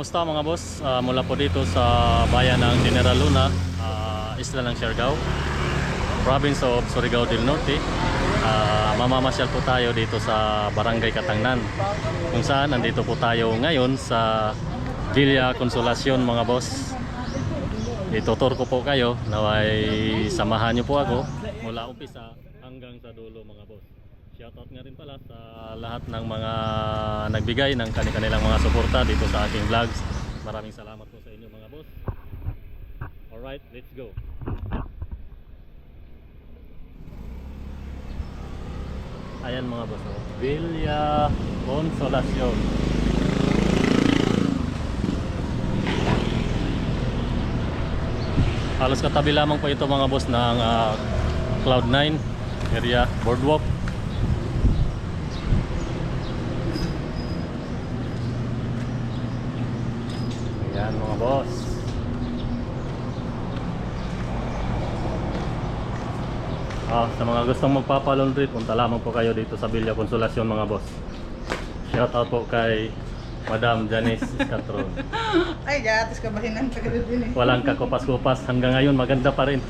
Kumusta mga boss? Mula po dito sa bayan ng General Luna, isla ng Siargao, province of Surigao del Norte. Mamamasyal po tayo dito sa Barangay Katangnan, kung saan nandito po tayo ngayon sa Villa Consolacion mga boss. Ituturo ko po kayo, naway samahan nyo po ako mula umpisa hanggang sa dulo mga boss. Shoutout nga rin pala sa lahat ng mga nagbigay ng kanilang mga suporta dito sa aking vlogs. Maraming salamat po sa inyo mga boss. Alright, let's go. Ayan mga boss, Villa Consolacion. Halos katabi lamang po ito mga boss ng Cloud9 area boardwalk. Ayan mga boss. Sa mga gustong magpapalaundry, punta lamang po kayo dito sa Villa Consolacion mga boss. Shoutout po kay Madam Janice Catron. Ay, gatis ka ba hinang tagal din eh. Walang kakupas-kupas, hanggang ngayon maganda pa rin.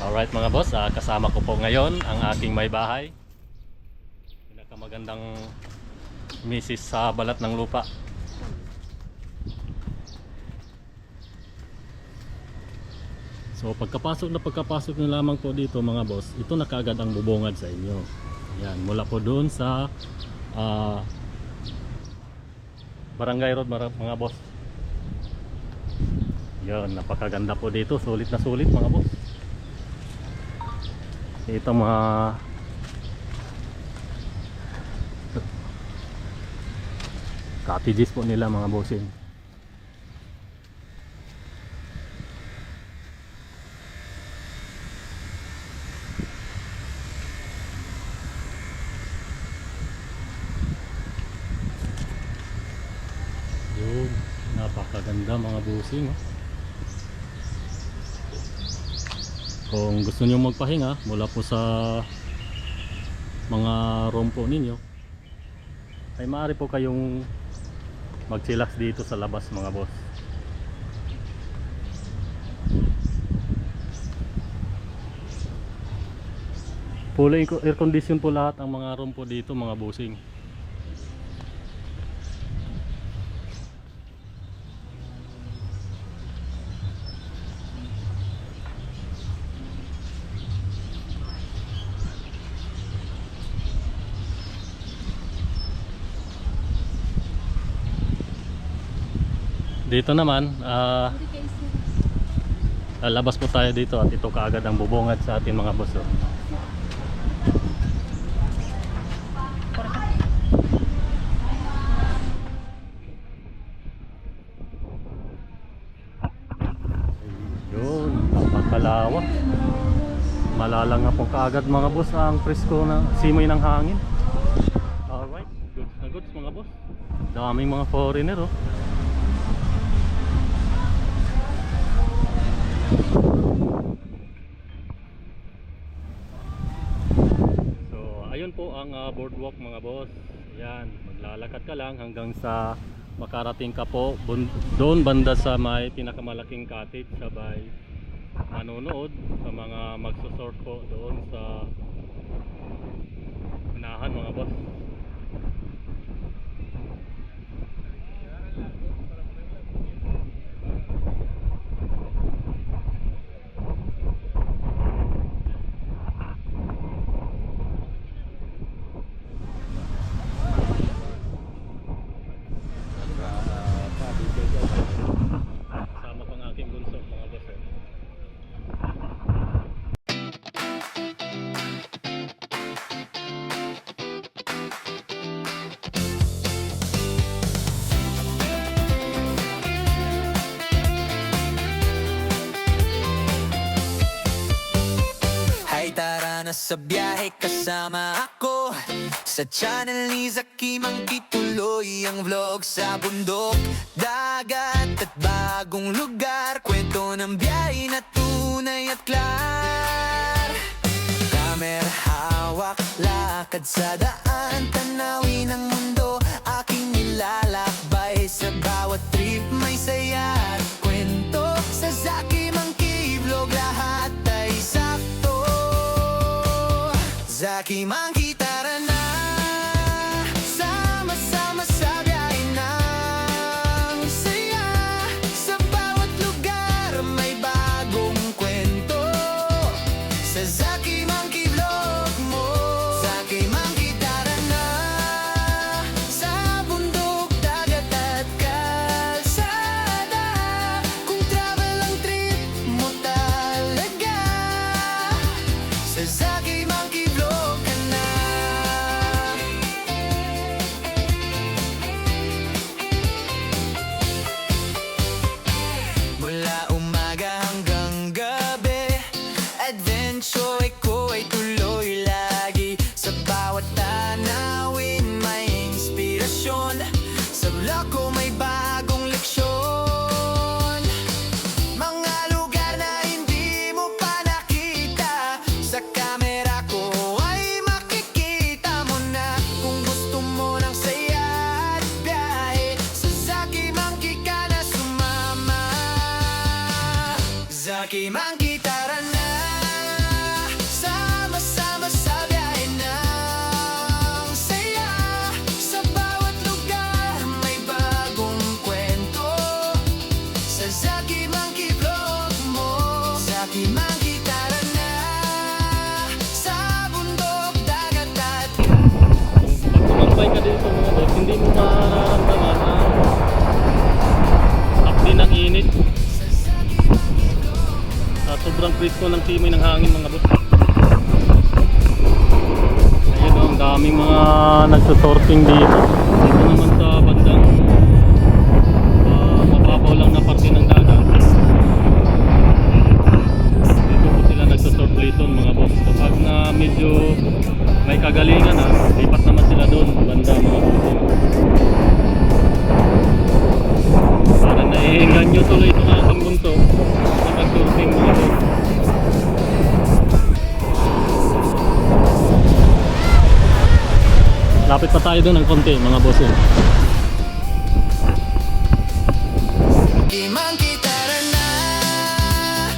Alright mga boss, kasama ko po ngayon ang aking may bahay. Pinakamagandang misis sa balat ng lupa. So pagkapasok nyo lamang po dito mga boss, ito na kaagad ang bubungad sa inyo. Yan, mula po doon sa Barangay Road mga boss. Yan, napakaganda po dito, sulit na sulit mga boss. Ito mga cottages po nila mga bossing. Yun, napakaganda mga bossing. Kung gusto niyo magpahinga mula po sa mga room po ninyo, ay maaari po kayong mag-chillax dito sa labas mga boss. Fully air condition po lahat ang mga room po dito mga bossing. Dito naman, labas po tayo dito at ito kaagad ang bubungad sa ating mga boss. Yun, napakalawak. Malala nga po kaagad mga boss ang presko na simoy ng hangin. Alright, goods na goods mga boss. Daming mga foreigner oh. Ayun po ang boardwalk mga boss. Yan, maglalakad ka lang hanggang sa makarating ka po doon banda sa may pinakamalaking cottage, sabay manonood sa mga magsusort po doon sa unahan mga boss. Kasama pang aking bunso mga boss. Hay tara na sa biyahe kasama ako Sa channel ni Zaki Mangkituloy ang vlog sa bundok, dagat at bagong lugar. Kwento ng biyahe na tunay at klar. lakad sa daan, tanawin ang mundo, aking nilalakbay. Sa bawat trip may saya at kwento, sa Zaki Monkey Vlog lahat ay sakto. Zaki Monkey, tara na, sama-sama sa biyahe ng saya. Sa bawat lugar may bagong kwento, sa Zaki Monkey Vlog mo. Zaki Monkey, tara na, sa bundok, dagat at kalsada. Kung travel ang trip mo talaga, sa Zaki Monkey Vlog ka na. Mula umaga hanggang gabi, adventure ko ay tuloy lagi. Sa bawat tanawin may inspirasyon, sa vlog ko may bagong leksyon. Mga lugar na hindi mo pa nakita, sa kamera ko ay makikita mo na. Kung gusto mo ng saya at biyahe, sa Zaki Monkey ka na sumama. Zaki Monkey, tara na, sama-sama sa biyahe ng saya. Sa bawat lugar may bagong kwento, sa Zaki Monkey Vlog mo. Zaki Monkey, tara na, sa bundok, dagat at Pag tumambay ka dito mga boss, hindi mo mararamdaman ang hapdi ng init at sobrang presko ng timoy ng hangin mga boss. Ayun oh, ang daming mga nagsusorting dito. Dito naman sa bandang mababaw lang na parte ng dagat. Dito po sila nagsusorpliton mga boss. Kapag na medyo may kagalingan na, lipat naman sila doon, banda mga boss. Para naiinganyo tuloy itong aking bunto sa pag-surfing mga boss. Lapit pa tayo doon ng konti mga boss yun. Zaki Monkey, tara na,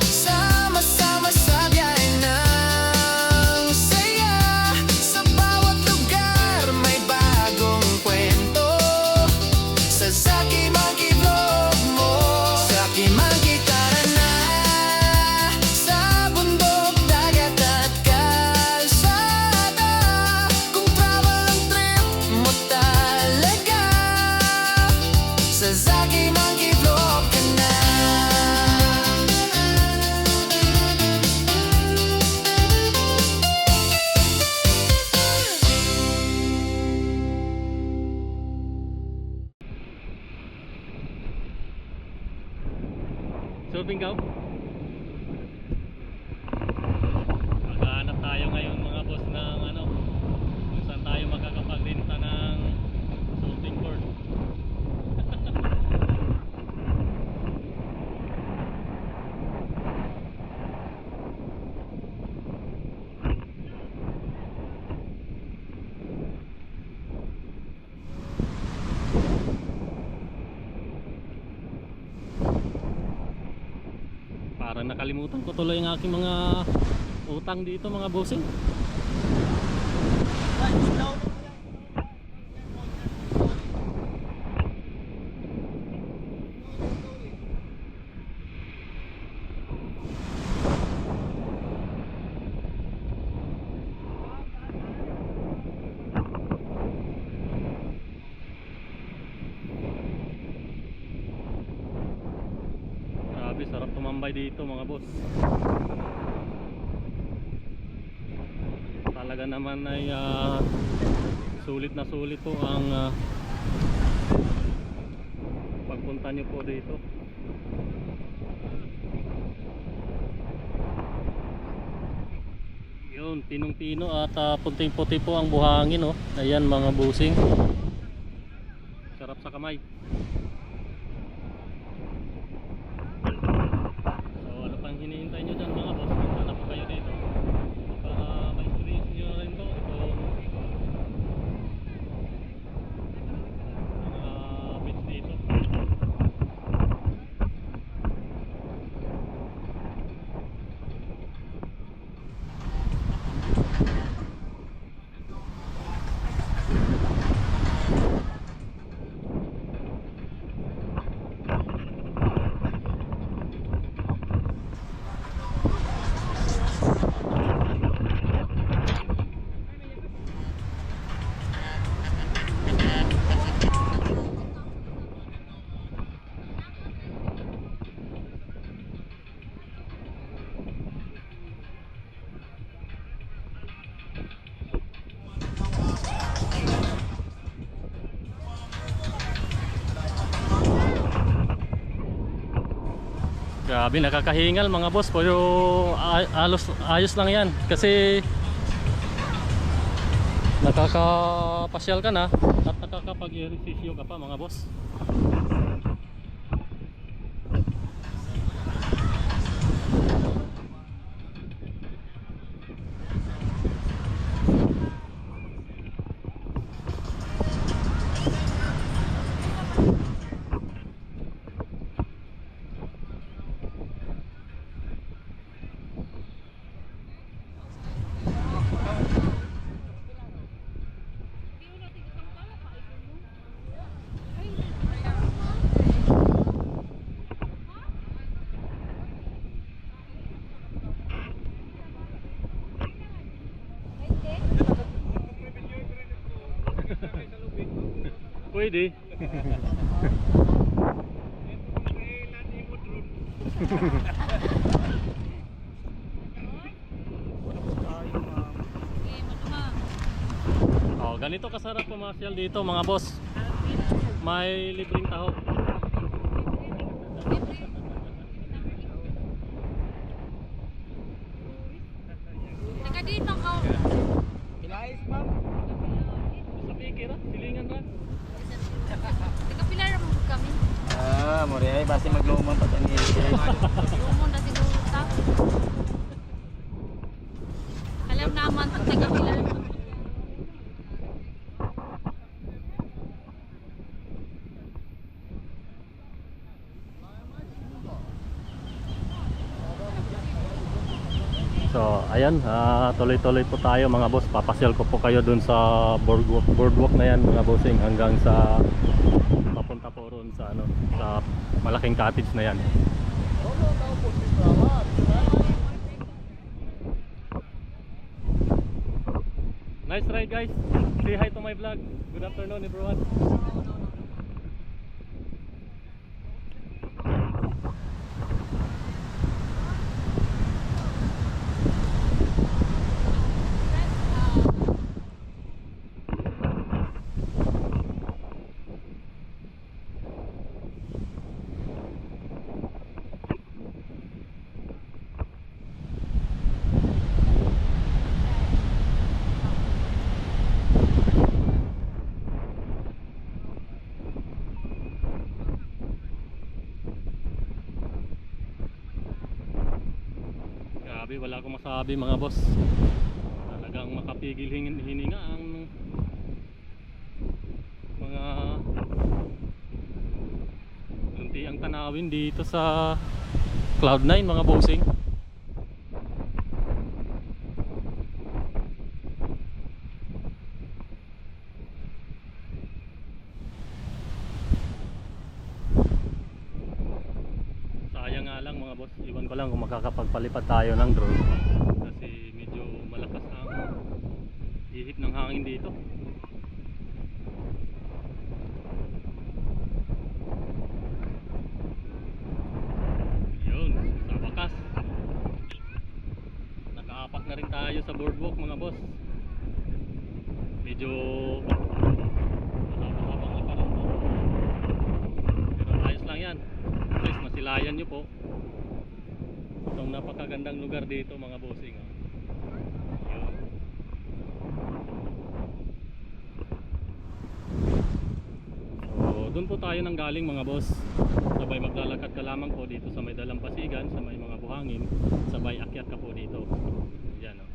sama-sama sa biyahe ng saya. Sa bawat lugar may bagong kwento, sa Zaki Monkey Vlog mo. Zaki Monkey, tara na, sa bundok, dagat at kalsada. Kung travel ang trip mo talaga, sa Zaki Monkey Vlog ka na. Surfing ka? Maghahanap tayo ngayon mga boss ng ano, kung saan tayo makakapagrenta ng surfing board. Parang nakalimutan ko tuloy ang aking mga utang dito mga bossing. Grabe, sarap tumambay dito mga boss. Talaga naman ay sulit na sulit po ang pagpunta nyo po dito. Yun, pinong-pino at punting-puti po ang buhangin oh. Ayan mga busing. Sarap sa kamay. So ano pang hinihintay nyo dyan mga boss? Punta na po kayo dito para ma-experience nyo rin to. Itong Grabe, nakakahingal mga boss, pero ayos lang yan kasi nakakapasyal ka na at nakakapag-ehersisyo ka pa mga boss. Pwede. Oh, ganito kasarap pumasyal dito mga boss. May libreng taho. Taga dito ka. Pinais, ma'am. Sa pikir ah, silingan ra. Taga pilar mo kami. Mori ay basi maglumon pa tani. Lumon na siguro ta. Alam naman pag taga pilar. So, ayan, tuloy-tuloy po tayo mga boss. Papasyal ko po kayo dun sa boardwalk na yan mga bossing hanggang sa papunta po ron sa ano, sa malaking cottage na yan. Nice ride guys. Say hi to my vlog. Good afternoon everyone. Grabe, wala akong masabi mga boss. Talagang makapigil hininga ang mga luntiang tanawin dito sa Cloud9 mga bossing. Sayang nga lang mga boss, iwan ko lang kung makakapagpalipad tayo ng drone kasi medyo malakas ang ihip ng hangin dito. Yun, sa wakas nakaapak na rin tayo sa boardwalk mga boss. Medyo mahaba-habang iparang po, pero ayos lang yan. Guys, masilayan nyo po itong napakagandang lugar dito mga bossing. Yun. So doon po tayo nang galing mga boss. Sabay maglalakad ka lamang po dito sa may dalampasigan, sa may mga buhangin, sabay akyat ka po dito. Yan o.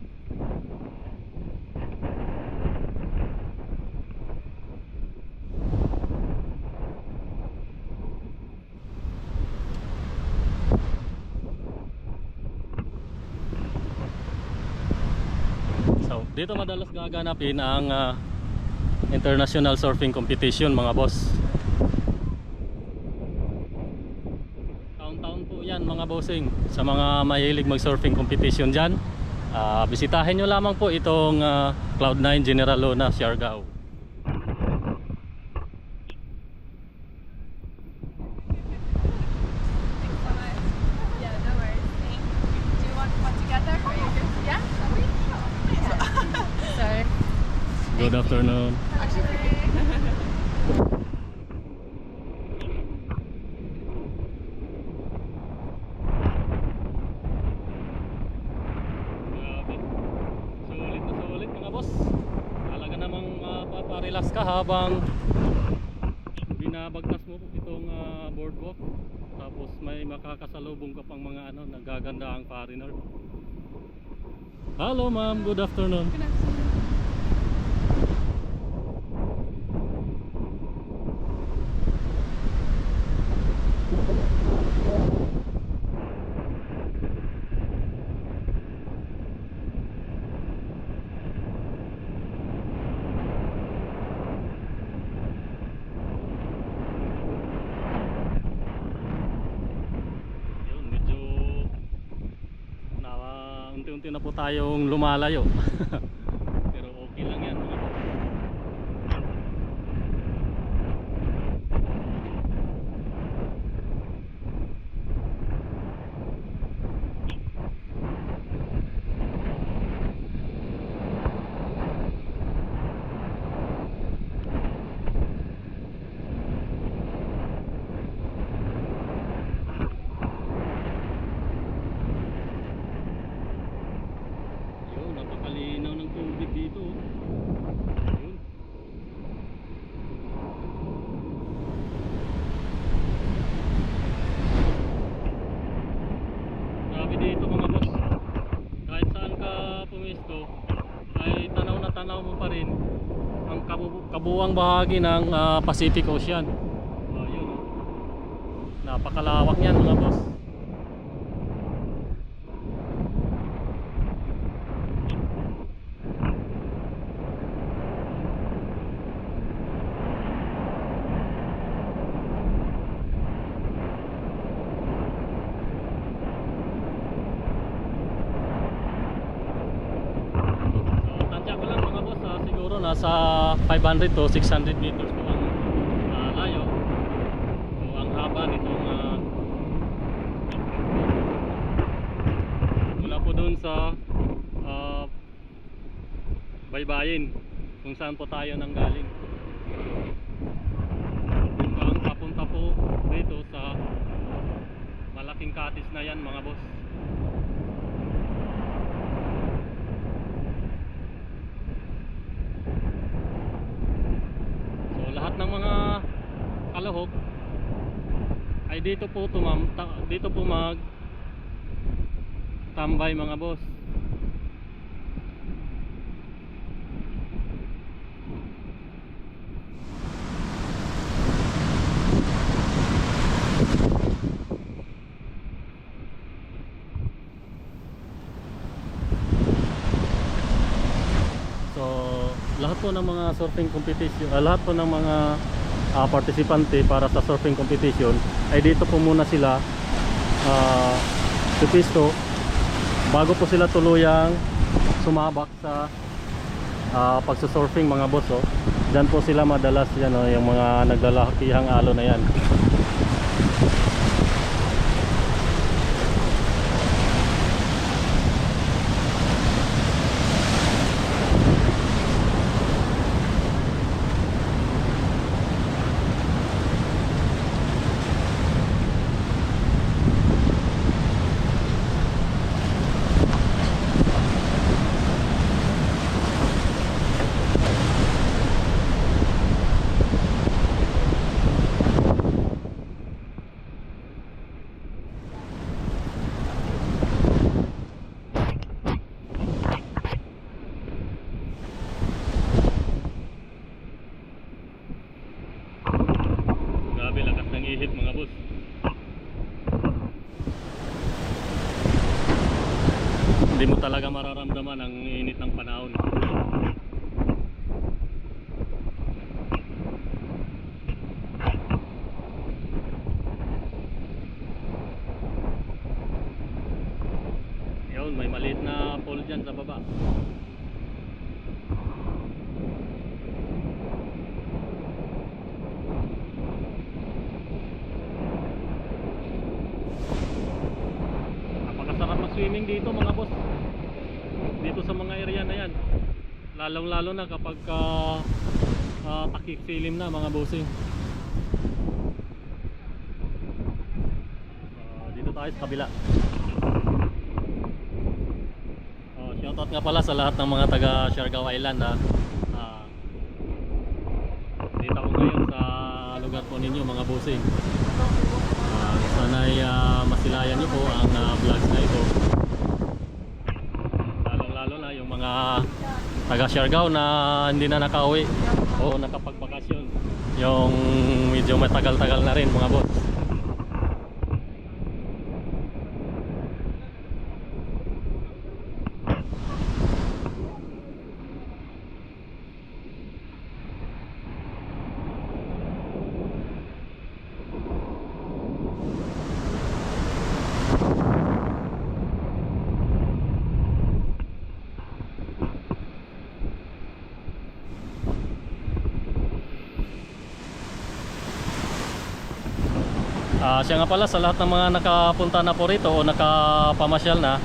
So, dito madalas gaganapin ang international surfing competition mga boss. Taon-taon po yan mga bossing. Sa mga mahilig mag-surfing competition dyan, bisitahin nyo lamang po itong Cloud9 General Luna, Siargao. Yeah, no worries. Do you want one together? Or you just, yeah? Sorry. Good afternoon. boss. Talaga namang mapaparelax ka habang binabagtas mo itong boardwalk. Tapos may makakasalubong ka pang mga nagagandaang foreigner. Hello ma'am, good afternoon. Good afternoon. Yun, medyo unti-unti na po tayong lumalayo. Pero okay lang yan mga boss. Yun, napakalinaw ng tubig dito. Yun. Grabe dito mga boss. Kahit saan ka pumisto, ay tanaw na tanaw mo pa rin ang kabuuang bahagi ng Pacific Ocean. Yun, oh. Napakalawak yan mga boss. Tansya ko lang mga boss, siguro nasa 500 to 600 meters po ang layo o ang haba nitong mula po dun sa baybayin kung saan po tayo nanggaling hanggang papunta po dito sa malaking katis na yan mga boss. Lahat ng mga kalahok ay dito po dito po mag tambay mga boss. So lahat po ng mga surfing competition, lahat po ng mga partisipante para sa surfing competition ay dito po muna sila pipisto bago po sila tuluyang sumabak sa pagsusurfing mga boss. Oh. Diyan po sila madalas yan, oh, yung mga naglalakihang alo na yan. Grabe, lakas ng ihip mga boss. Hindi mo talaga mararamdaman ang init ng panahon. Yun, may maliit na pool dyan sa baba. Napakasarap mag-swimming dito mga boss. Dito sa mga area na yan. Lalong-lalo na kapag takik-silim na mga bossing. Dito tayo sa kabila. Shoutout nga pala sa lahat ng mga taga Siargao Island ha. Dito ako ngayon sa lugar po ninyo mga bossing. Sana'y masilayan niyo po ang vlogs na ito. Lalo na yung mga taga Siargao na hindi na nakauwi o nakapagbakasyon. Yung medyo matagal-tagal na rin mga boss. Siya nga pala sa lahat ng mga nakapunta na po rito o nakapamasyal na,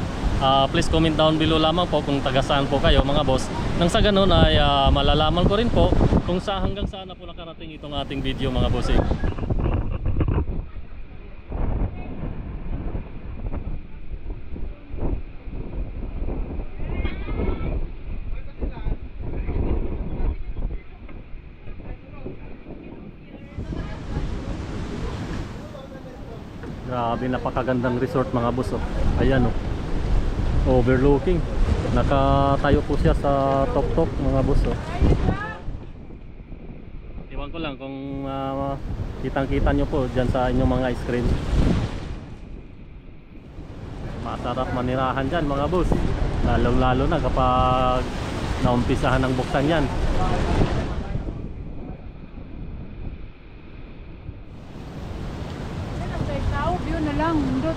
please comment down below lamang po kung taga saan po kayo mga boss. Nang sa ganun ay malalaman ko rin po kung hanggang saan na po nakarating itong ating video mga bossing. Grabe, napakagandang resort mga boss oh. Ayan oh. Overlooking. Nakatayo po siya sa top mga boss oh. Iwan ko lang kung kitang-kita nyo po dyan sa inyong mga screen. Masarap manirahan dyan mga boss. Lalo na kapag naumpisahan ng buksan yan. View na lang, hindot.